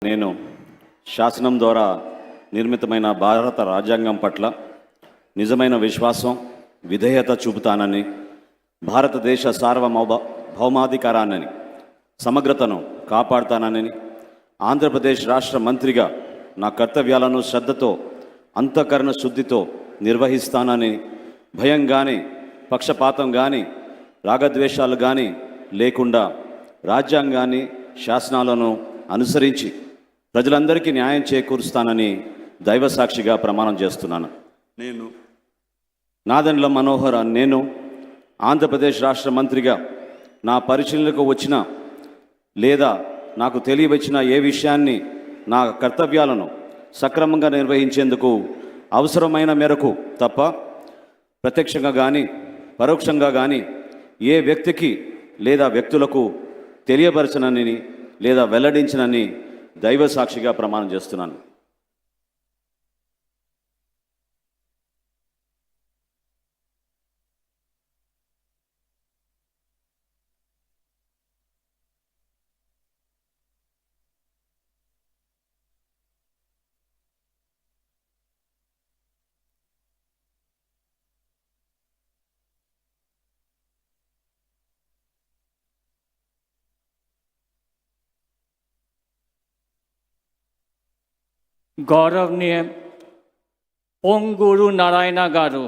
నేను శాసనం ద్వారా నిర్మితమైన భారత రాజ్యాంగం పట్ల నిజమైన విశ్వాసం విధేయత చూపుతానని, భారతదేశ భౌమాధికారాన్ని సమగ్రతను కాపాడుతానని, ఆంధ్రప్రదేశ్ రాష్ట్ర మంత్రిగా నా కర్తవ్యాలను శ్రద్ధతో అంతఃకరణ శుద్ధితో నిర్వహిస్తానని, భయం కానీ పక్షపాతం కానీ రాగద్వేషాలు కానీ లేకుండా రాజ్యాంగాన్ని శాసనాలను అనుసరించి ప్రజలందరికీ న్యాయం చేకూరుస్తానని దైవ సాక్షిగా ప్రమాణం చేస్తున్నాను. నేను నాదెండ్ల మనోహర్ నేను ఆంధ్రప్రదేశ్ రాష్ట్ర మంత్రిగా నా పరిశీలనకు వచ్చిన లేదా నాకు తెలియవచ్చిన ఏ విషయాన్ని నా కర్తవ్యాలను సక్రమంగా నిర్వహించేందుకు అవసరమైన మేరకు తప్ప ప్రత్యక్షంగా కానీ పరోక్షంగా కానీ ఏ వ్యక్తికి లేదా వ్యక్తులకు తెలియపరచనని లేదా వెల్లడించనని దైవ సాక్షిగా ప్రమాణం చేస్తున్నాను. गौरवनीय ओम गुरु नारायणा गारू